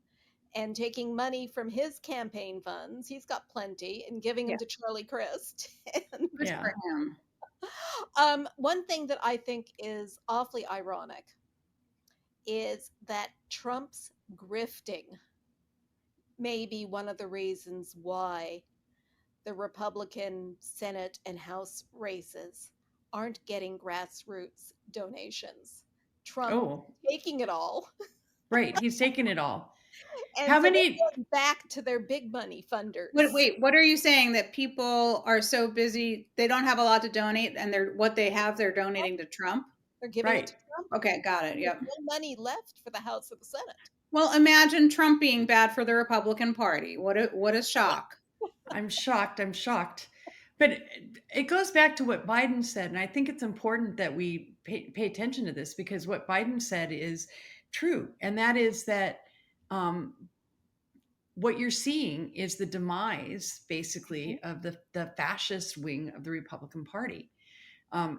and taking money from his campaign funds. He's got plenty, and giving Yeah, them to Charlie Crist. And good Yeah. for him. one thing that I think is awfully ironic is that Trump's grifting may be one of the reasons why the Republican Senate and House races aren't getting grassroots donations. Trump Oh, taking it all. right. He's taking it all. And How so they're many? going back to their big money funders. Wait, what are you saying? That people are so busy, they don't have a lot to donate, and what they have, they're donating to Trump? They're giving it Right. to Trump. Okay, got it. There's Yep. no money left for the House or the Senate. Well, imagine Trump being bad for the Republican Party. What a shock. I'm shocked. I'm shocked. But it goes back to what Biden said. And I think it's important that we pay attention to this, because what Biden said is true. And that is that what you're seeing is the demise, basically, of the fascist wing of the Republican Party.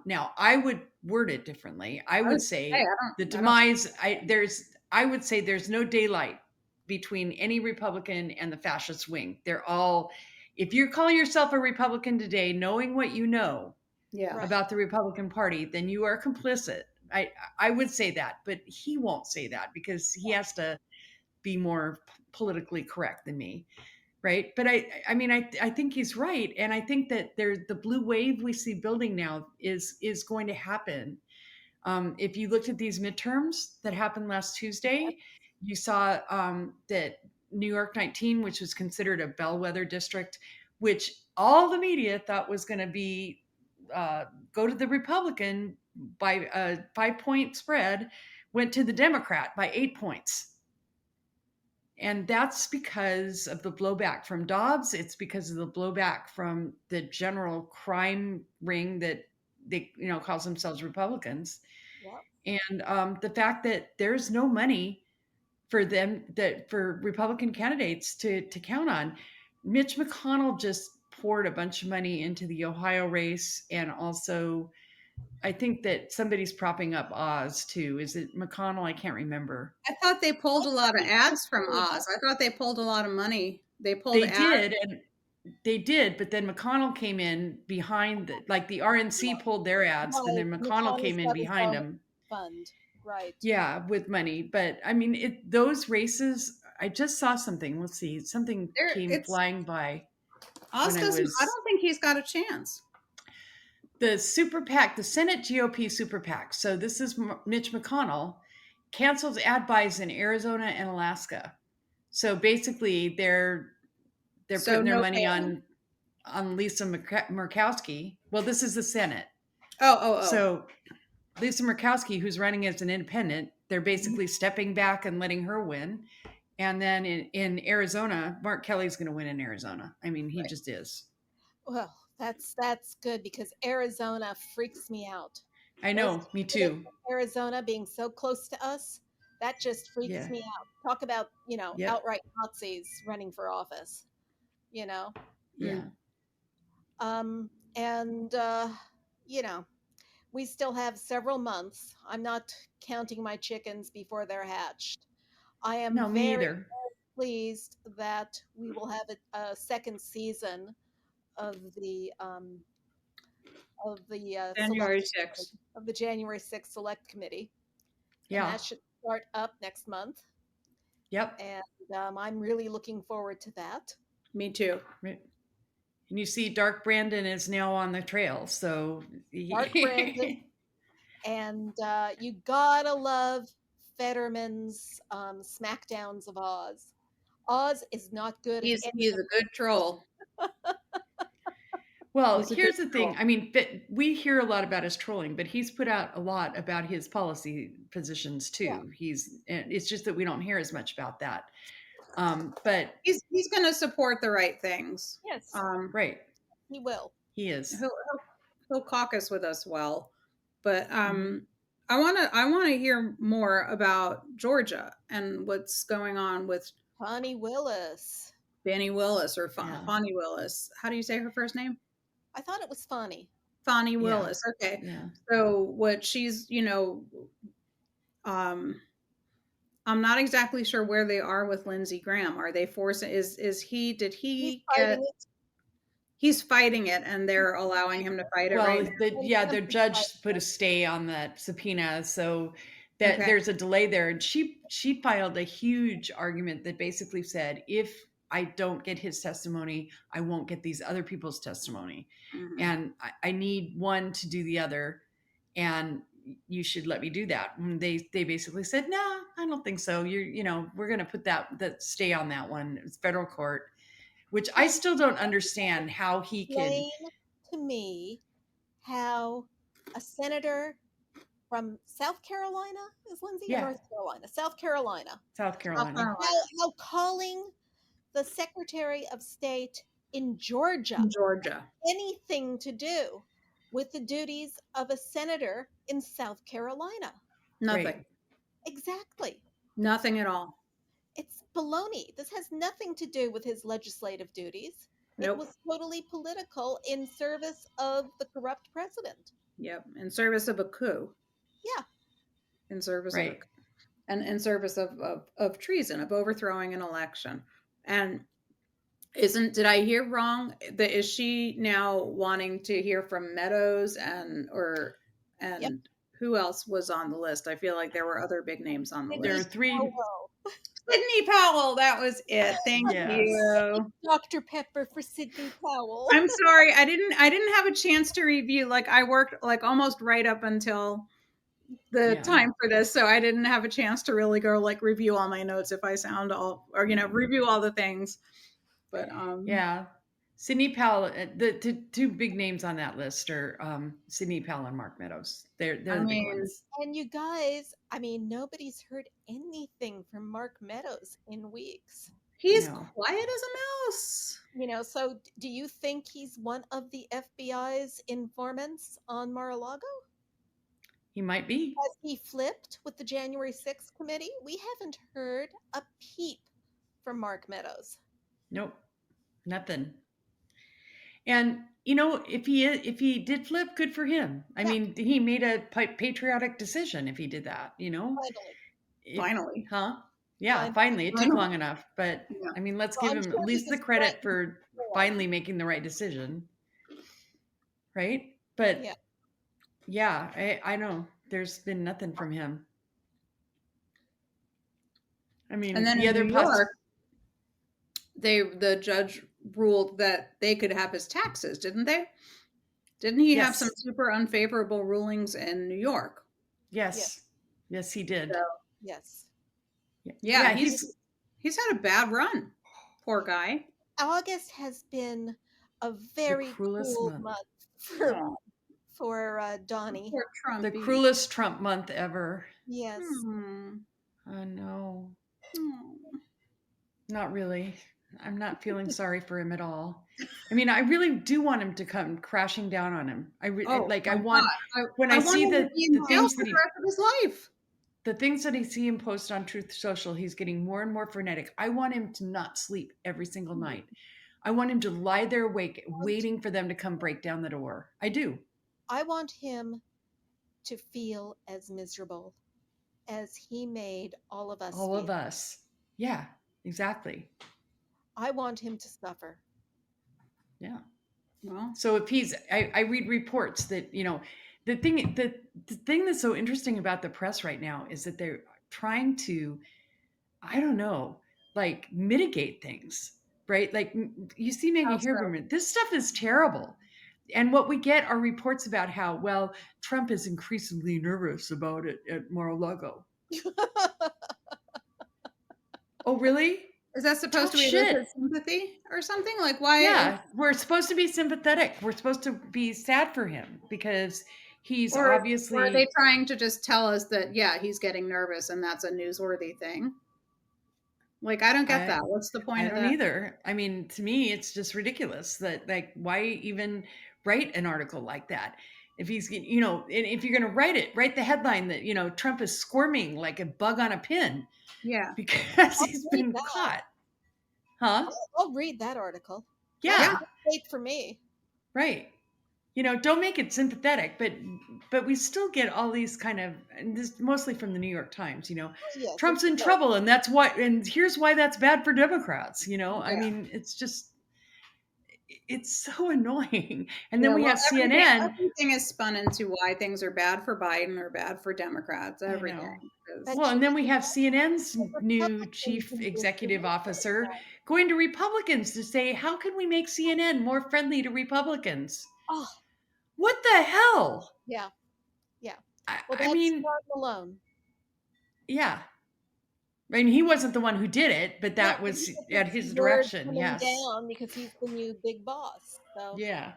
Now, I would word it differently. I would say the demise. I would say there's no daylight between any Republican and the fascist wing. They're all. If you call yourself a Republican today, knowing what you know about the Republican Party, then you are complicit. I would say that, but he won't say that because he has to be more politically correct than me. Right. But I mean, I think he's right. And I think that the blue wave we see building now is going to happen. If you looked at these midterms that happened last Tuesday, you saw that New York 19, which was considered a bellwether district, which all the media thought was going to be go to the Republican by a 5-point spread, went to the Democrat by 8 points. And that's because of the blowback from Dobbs. It's because of the blowback from the general crime ring that they, calls themselves Republicans. Yep. And the fact that there's no money for them, that for Republican candidates to count on. Mitch McConnell just poured a bunch of money into the Ohio race, and also I think that somebody's propping up Oz too. Is it McConnell? I can't remember. I thought they pulled a lot of ads from Oz. I thought they pulled a lot of money. They did, but then McConnell came in behind the RNC pulled their ads, and then McConnell came in behind them. Fund, right? Yeah, with money. But I mean, those races. I just saw something. Let's see, something came flying by. Oz doesn't. I don't think he's got a chance. The super PAC, the Senate GOP super PAC. So this is Mitch McConnell cancels ad buys in Arizona and Alaska. So basically, they're putting their money on Lisa Murkowski. Well, this is the Senate. Oh. So Lisa Murkowski, who's running as an independent, they're basically stepping back and letting her win. And then in Arizona, Mark Kelly's going to win in Arizona. I mean, he just is. Well, that's good, because Arizona freaks me out. I know, me too. Arizona being so close to us, that just freaks me out. Talk about, outright Nazis running for office, Yeah. And we still have several months. I'm not counting my chickens before they're hatched. I am very pleased that we will have a second season of the January 6th of the January 6th Select Committee. Yeah, and that should start up next month. Yep. And I'm really looking forward to that. Me too. Right. And you see, Dark Brandon is now on the trail. So Dark Brandon, and you gotta love Fetterman's smackdowns of Oz. Oz is not good. He's a good troll. Well, here's the thing. I mean, we hear a lot about his trolling, but he's put out a lot about his policy positions too. Yeah. It's just that we don't hear as much about that. But he's going to support the right things. Yes. Right. He will. He is. He'll caucus with us well. But I want to hear more about Georgia and what's going on with Fani Willis. Fani Willis or Fani Willis. How do you say her first name? I thought it was Fani. Fani Willis. Okay. Yeah. So what she's, I'm not exactly sure where they are with Lindsey Graham. Are they forcing? He's fighting it, and they're allowing him to fight it. Well, right the judge put a stay on that subpoena, so that there's a delay there. And she filed a huge argument that basically said, if I don't get his testimony, I won't get these other people's testimony. Mm-hmm. And I need one to do the other. And, you should let me do that. And they basically said, no, I don't think so. We're going to put that stay on that one. It's federal court, which I still don't understand how he can. Explain to me how a senator from South Carolina, is Lindsay, or Yeah. North Carolina? South Carolina. South Carolina. How calling the Secretary of State in Georgia anything to do with the duties of a senator in South Carolina? Nothing. Right. Exactly. Nothing at all. It's baloney. This has nothing to do with his legislative duties. Nope. It was totally political in service of the corrupt president. Yep. In service of a coup. Yeah. In service Right. of a coup. And in service of treason, of overthrowing an election. And did I hear wrong? Is she now wanting to hear from Meadows and Yep. who else was on the list? I feel like there were other big names on the list. There are three. Sidney Powell, that was it. Thank you. Dr. Pepper for Sidney Powell. I'm sorry, I didn't have a chance to review. Like I worked like almost right up until the time for this, so I didn't have a chance to really go like review all my notes if I sound all or review all the things. But yeah, Sidney Powell. The two big names on that list are Sidney Powell and Mark Meadows. They're the big ones. And you guys, I mean, nobody's heard anything from Mark Meadows in weeks. He's quiet as a mouse. So do you think he's one of the FBI's informants on Mar-a-Lago? He might be. Has he flipped with the January 6th committee? We haven't heard a peep from Mark Meadows. Nope, nothing. And if he did flip, good for him. I mean, he made a patriotic decision if he did that. Finally, huh? Yeah, finally. It took long enough, but I mean, let's give him at least the credit for finally making the right decision, right? But I know there's been nothing from him. I mean, and then the other New York, the judge ruled that they could have his taxes, didn't they? Didn't he have some super unfavorable rulings in New York? Yes, he did. So, yes. Yeah, he's had a bad run. Poor guy. August has been a very cool month for Donnie. The cruelest Trump month ever. Yes. I know. Not really. I'm not feeling sorry for him at all. I mean, I really do want him to come crashing down on him. I want when I see the things that his life. The things that I see him post on Truth Social, he's getting more and more frenetic. I want him to not sleep every single night. I want him to lie there awake, waiting for them to come break down the door. I do. I want him to feel as miserable as he made all of us feel. All of us. Yeah, exactly. I want him to suffer. Yeah. Well, so if I read reports that, the thing that's so interesting about the press right now is that they're trying to, I don't know, like mitigate things, right? Like you see Maggie Haberman, this stuff is terrible. And what we get are reports about how, well, Trump is increasingly nervous about it at Mar-a-Lago. Oh, really? Is that supposed to be sympathy or something? Like why? Yeah, we're supposed to be sympathetic. We're supposed to be sad for him because he's obviously. Or are they trying to just tell us that, he's getting nervous and that's a newsworthy thing? Like, I don't get that. What's the point of that? I don't either. I mean, to me, it's just ridiculous that, like, why even write an article like that? If he's, and if you're going to write the headline that, Trump is squirming like a bug on a pin. Yeah. Because he's been caught. Huh? I'll read that article. Yeah. Wait for me. Right. Don't make it sympathetic, but we still get all these kind of, and this mostly from the New York Times, Yes, Trump's in trouble and that's why, and here's why that's bad for Democrats, I mean, it's just, it's so annoying. And then we have CNN. Everything is spun into why things are bad for Biden or bad for Democrats, everything. Well, and then we have CNN's new chief executive officer going to Republicans to say, how can we make CNN more friendly to Republicans? Oh, what the hell? Yeah. Well, I that's mean, Scott Malone. yeah. I mean, he wasn't the one who did it, but that No, he was just at gets his word direction. coming Yes. down because he's the new big boss. So Yeah.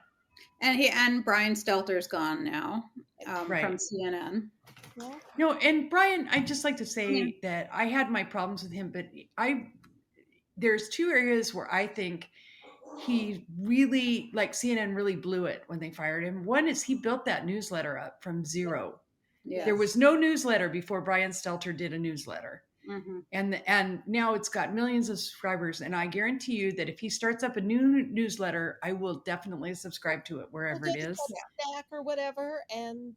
And Brian Stelter's gone now from Right. CNN. yeah. No, and Brian, I'd just like to say Yeah. that I had my problems with him, but there's two areas where I think he really, like CNN really blew it when they fired him. One is he built that newsletter up from zero. Yes. There was no newsletter before Brian Stelter did a newsletter. Mm-hmm. And now it's got millions of subscribers, and I guarantee you that if he starts up a new newsletter, I will definitely subscribe to it wherever We'll it take a is. Substack or whatever, and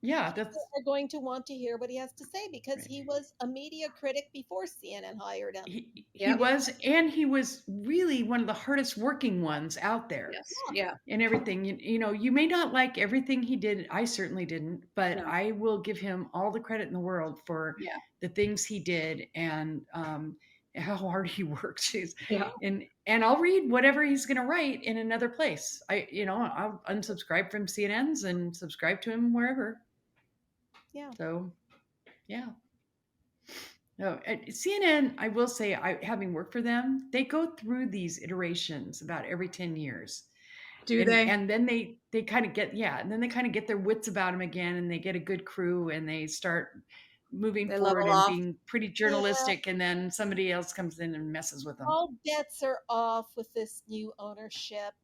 Yeah, people that's are going to want to hear what he has to say because right. he was a media critic before CNN hired him. He was, and he was really one of the hardest working ones out there. Yes. Yeah. And everything, you know, you may not like everything he did. I certainly didn't, but No. I will give him all the credit in the world for the things he did and how hard he worked. Yeah. And I'll read whatever he's going to write in another place. I'll unsubscribe from CNN's and subscribe to him wherever. Yeah. So, yeah. No, at CNN, I will say, having worked for them, they go through these iterations about every 10 years. Do they? And then they kind of get, and then they kind of get their wits about them again, and they get a good crew, and they start moving forward and being pretty journalistic, and then somebody else comes in and messes with them. All bets are off with this new ownership.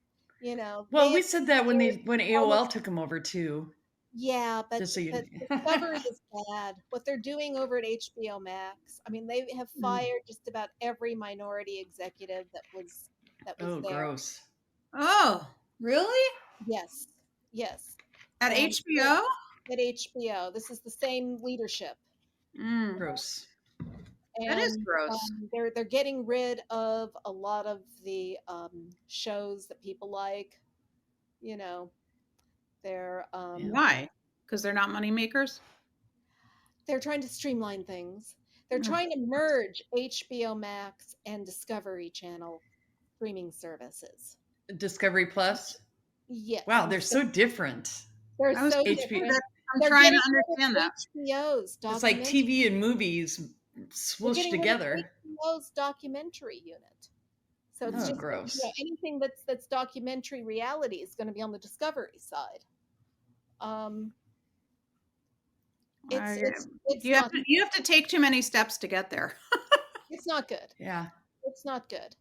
You know. Well, we said that when AOL took them over too. Yeah, but Just so you Discovery is bad. What they're doing over at HBO Max. I mean, they have fired just about every minority executive that was there. Gross. Oh, really? Yes. Yes. At HBO? At HBO. This is the same leadership. Gross. And, that is gross. They're getting rid of a lot of the shows that people like. You know, they're why? Because they're not money makers? They're trying to streamline things. They're trying to merge HBO Max and Discovery Channel streaming services. Discovery Plus? Yes. Wow, they're so different. They're so different. I'm trying to understand that. HBO's it's like TV and movies swooshed together. HBO's documentary unit. So it's just gross. Anything that's documentary reality is going to be on the Discovery side. You have to take too many steps to get there. It's not good. Yeah. It's not good.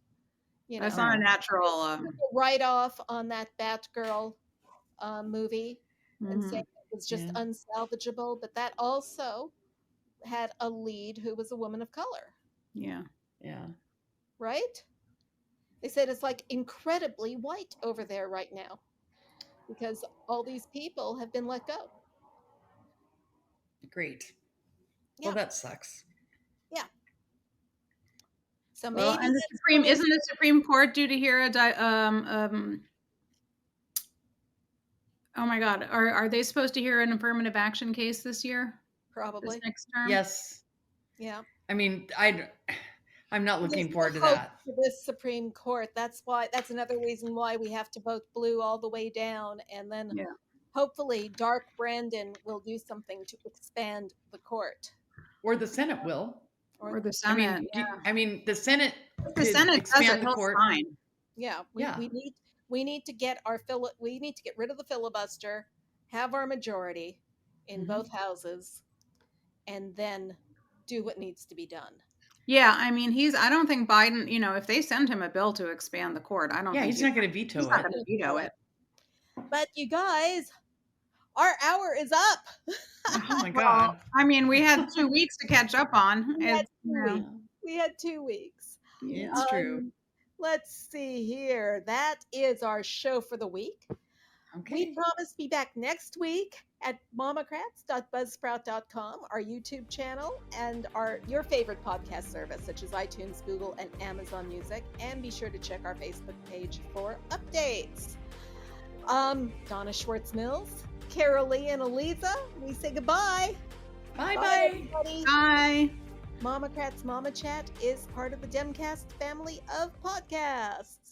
You know, that's not a natural write off on that Batgirl movie and say it was just unsalvageable, but that also had a lead who was a woman of color. Yeah. Yeah. Right? They said it's like incredibly white over there right now because all these people have been let go. Great. Yeah. Well, that sucks. Yeah. So maybe and isn't the Supreme Court due to hear oh my God, are they supposed to hear an affirmative action case this year? Probably. This next term? Yes. Yeah. I mean, I'm not looking forward to that. For this Supreme Court. That's another reason why we have to vote blue all the way down, and then hopefully Dark Brandon will do something to expand the court. Or the Senate will. Or the Senate. I mean the Senate. The Senate expand the court. Fine. Yeah. We need to get we need to get rid of the filibuster, have our majority in both houses, and then do what needs to be done. Yeah, I mean, I don't think Biden, if they send him a bill to expand the court, I don't think he's not going to veto it. He's not going to veto it. But you guys, our hour is up. Oh my God. Well, I mean, we had 2 weeks to catch up on. We had 2 weeks. Yeah, it's true. Let's see here. That is our show for the week. Okay. We promise to be back next week at MOMocrats.buzzsprout.com, our YouTube channel, and your favorite podcast service, such as iTunes, Google, and Amazon Music. And be sure to check our Facebook page for updates. Donna Schwartz Mills, Karoli, and Aliza, we say goodbye. Bye-bye. Everybody. Bye. MOMocrats Mama Chat is part of the DemCast family of podcasts.